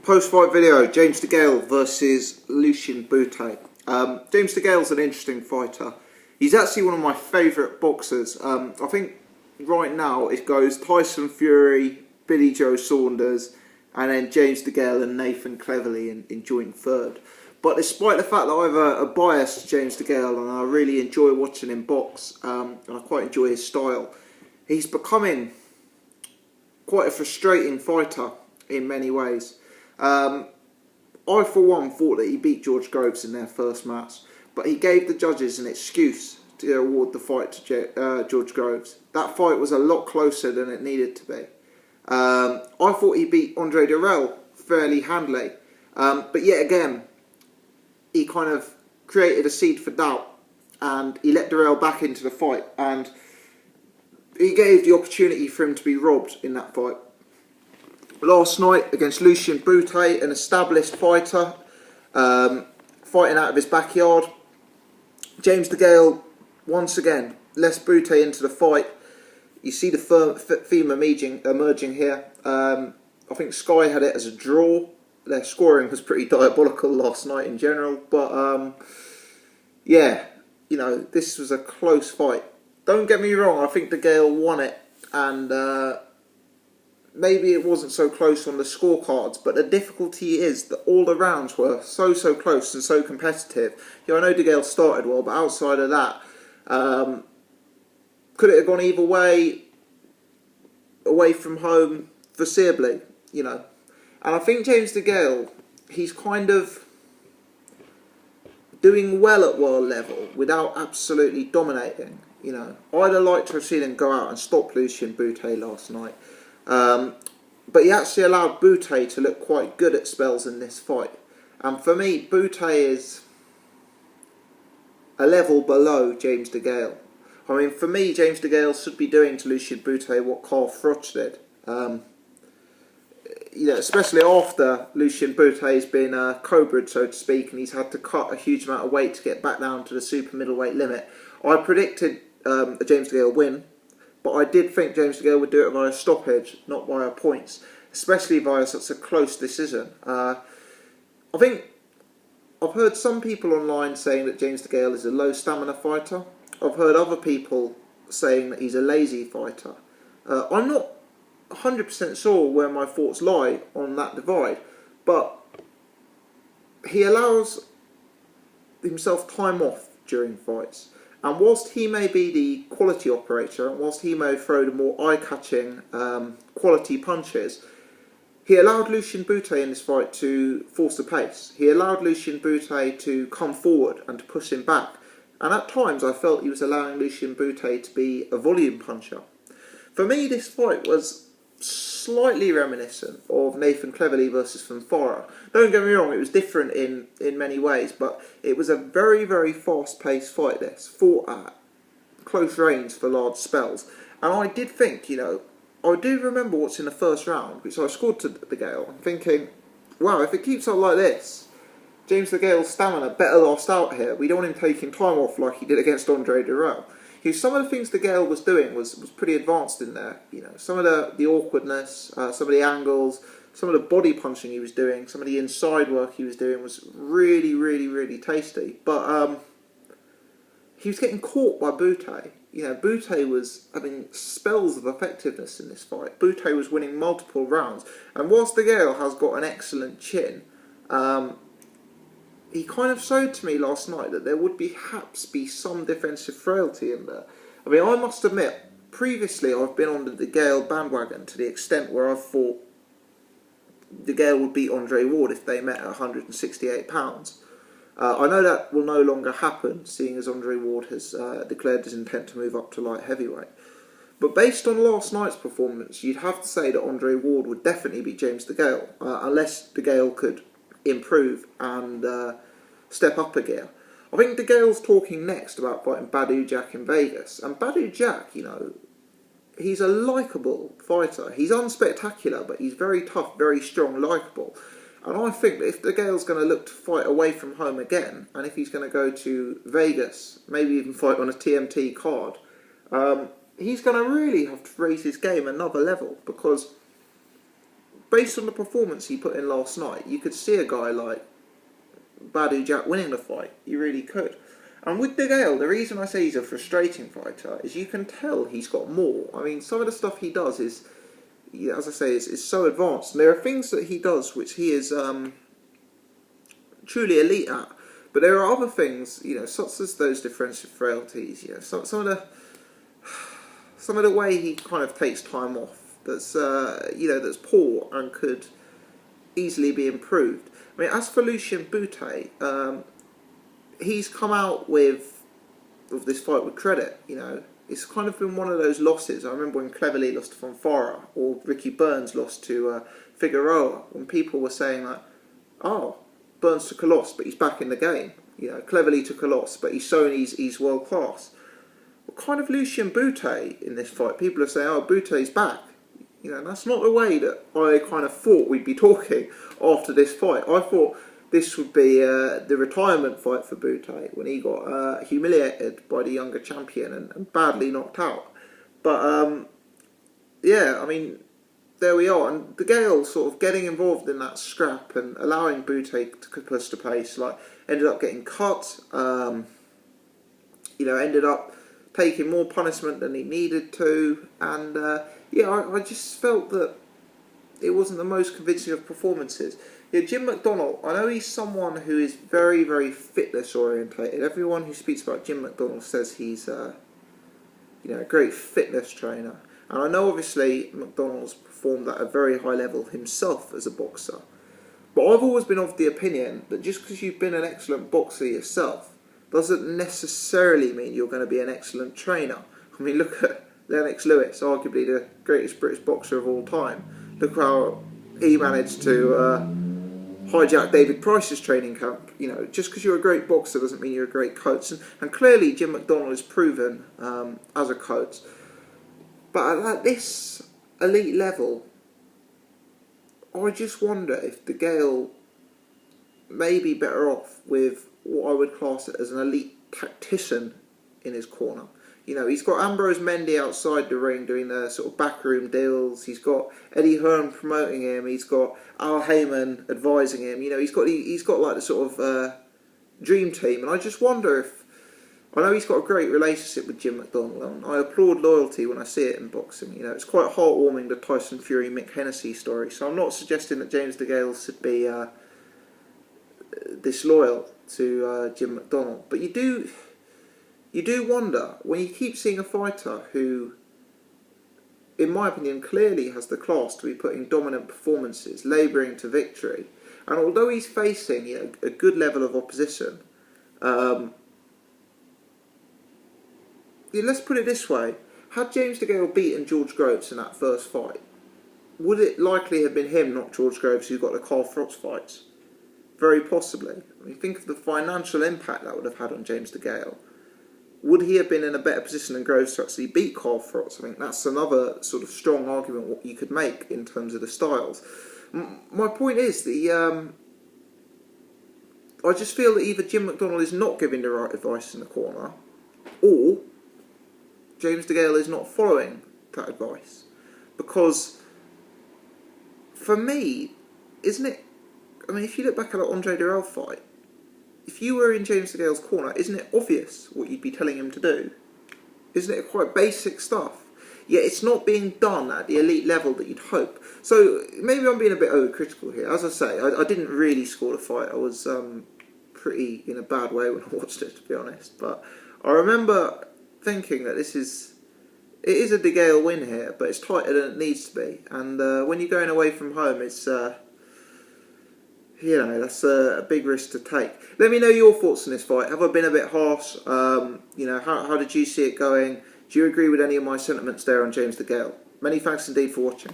Post-fight video, James Degale versus Lucien Bute. James Degale's an interesting fighter. He's actually one of my favourite boxers. I think right now it goes Tyson Fury, Billy Joe Saunders, and then James Degale and Nathan Cleverly in joint third. But despite the fact that I have a bias to James Degale and I really enjoy watching him box, and I quite enjoy his style, he's becoming quite a frustrating fighter in many ways. I for one thought that he beat George Groves in their first match, but he gave the judges an excuse to award the fight to George Groves. That fight was a lot closer than it needed to be. I thought he beat Andre Dirrell fairly handily, but yet again he kind of created a seed for doubt and he let Dirrell back into the fight, and he gave the opportunity for him to be robbed in that fight. Last night against Lucien Bute, an established fighter, fighting out of his backyard, James Degale once again lets Bute into the fight. You see the theme emerging here. I think Sky had it as a draw. Their scoring was pretty diabolical last night in general, but yeah, you know, this was a close fight. Don't get me wrong, I think Degale won it, and maybe it wasn't so close on the scorecards, but the difficulty is that all the rounds were so close and so competitive. Yeah, I know Degale started well, but outside of that, could it have gone either way, away from home, foreseeably, you know? And I think James Degale, he's kind of doing well at world level without absolutely dominating, you know. I'd have liked to have seen him go out and stop Lucien Bute last night. But he actually allowed Bute to look quite good at spells in this fight. And for me, Bute is a level below James Degale. I mean, for me, James Degale should be doing to Lucien Bute what Carl Froch did. You know, especially after Lucien Bute has been cobra'd, so to speak, and he's had to cut a huge amount of weight to get back down to the super middleweight limit. I predicted a James Degale win, but I did think James Degale would do it via stoppage, not via points, especially via such a close decision. I think I've heard some people online saying that James Degale is a low stamina fighter. I've heard other people saying that he's a lazy fighter. I'm not 100% sure where my thoughts lie on that divide, but he allows himself time off during fights. And whilst he may be the quality operator, and whilst he may throw the more eye-catching quality punches, he allowed Lucien Bute in this fight to force the pace. He allowed Lucien Bute to come forward and to push him back. And at times I felt he was allowing Lucien Bute to be a volume puncher. For me, this fight was slightly reminiscent of Nathan Cleverly versus Fanfara. Don't get me wrong, it was different in many ways, but it was a very fast-paced fight, this, fought at close range for large spells. And I did think, you know, I do remember what's in the first round, which I scored to Degale. I'm thinking, wow, if it keeps up like this, James Degale's stamina better last out here. We don't want him taking time off like he did against Andre Dirrell. Some of the things Degale was doing was pretty advanced in there. You know, some of the awkwardness, some of the angles, some of the body punching he was doing, some of the inside work he was doing was really tasty. But he was getting caught by Bute. You know, Bute was having spells of effectiveness in this fight. Bute was winning multiple rounds, and whilst Degale has got an excellent chin, he kind of showed to me last night that there would perhaps be some defensive frailty in there. I mean, I must admit, previously I've been on the Degale bandwagon to the extent where I thought Degale would beat Andre Ward if they met at £168. I know that will no longer happen, seeing as Andre Ward has declared his intent to move up to light heavyweight. But based on last night's performance, you'd have to say that Andre Ward would definitely beat James Degale, unless Degale could improve and step up a gear. I think Degale's talking next about fighting Badu Jack in Vegas, and Badu Jack, you know, he's a likeable fighter. He's unspectacular, but he's very tough, very strong, likeable. And I think that if Degale's going to look to fight away from home again, and if he's going to go to Vegas, maybe even fight on a TMT card, he's going to really have to raise his game another level, because based on the performance he put in last night, you could see a guy like Badu Jack winning the fight. You really could. And with Degale, the reason I say he's a frustrating fighter is you can tell he's got more. I mean, some of the stuff he does is, as I say, is so advanced. And there are things that he does which he is truly elite at. But there are other things, such as those defensive frailties. Some of the way he kind of takes time off. That's poor and could easily be improved. I mean, as for Lucien Bute, he's come out with this fight with credit. It's kind of been one of those losses. I remember when Cleverly lost to Fonfara, or Ricky Burns lost to Figueroa, when people were saying like, "Oh, Burns took a loss, but he's back in the game." Cleverly took a loss, but he's shown he's world class. Well, kind of Lucien Bute in this fight, people are saying, "Oh, Bute's back." That's not the way that I kind of thought we'd be talking after this fight. I thought this would be the retirement fight for Bute when he got humiliated by the younger champion and badly knocked out. But I mean, there we are. And Degale sort of getting involved in that scrap and allowing Bute to push the pace, ended up getting cut. Ended up taking more punishment than he needed to, and I just felt that it wasn't the most convincing of performances. Jim McDonnell, I know he's someone who is very, very fitness orientated. Everyone who speaks about Jim McDonnell says he's a great fitness trainer, and I know obviously McDonnell's performed at a very high level himself as a boxer, but I've always been of the opinion that just because you've been an excellent boxer yourself doesn't necessarily mean you're going to be an excellent trainer. I mean, look at Lennox Lewis, arguably the greatest British boxer of all time. Look how he managed to hijack David Price's training camp. Just because you're a great boxer doesn't mean you're a great coach. And clearly Jim McDonnell is proven as a coach. But at this elite level, I just wonder if Degale may be better off with what I would class it as an elite tactician in his corner. He's got Ambrose Mendy outside the ring doing the sort of backroom deals. He's got Eddie Hearn promoting him. He's got Al Heyman advising him. He's got like the sort of dream team. And I just wonder if, I know he's got a great relationship with Jim McDonnell, and I applaud loyalty when I see it in boxing. It's quite heartwarming, the Tyson Fury Mick Hennessy story. So I'm not suggesting that James Degale should be disloyal to Jim McDonnell, but you do wonder when you keep seeing a fighter who, in my opinion, clearly has the class to be putting dominant performances, labouring to victory, and although he's facing a good level of opposition, let's put it this way: had James Degale beaten George Groves in that first fight, would it likely have been him, not George Groves, who got the Carl Frost fights? Very possibly. I mean, think of the financial impact that would have had on James Degale. Would he have been in a better position than Groves to actually beat Carl Frost? I think that's another sort of strong argument what you could make in terms of the styles. My point is I just feel that either Jim McDonnell is not giving the right advice in the corner, or James Degale is not following that advice. Because for me, isn't it? I mean, if you look back at the Andre Durrell fight, if you were in James Degale's corner, isn't it obvious what you'd be telling him to do? Isn't it quite basic stuff? Yet it's not being done at the elite level that you'd hope. So maybe I'm being a bit overcritical here. As I say, I didn't really score the fight. I was pretty in a bad way when I watched it, to be honest. But I remember thinking that it is a Degale win here, but it's tighter than it needs to be. And when you're going away from home, it's that's a big risk to take. Let me know your thoughts on this fight. Have I been a bit harsh? How did you see it going? Do you agree with any of my sentiments there on James Degale? Many thanks indeed for watching.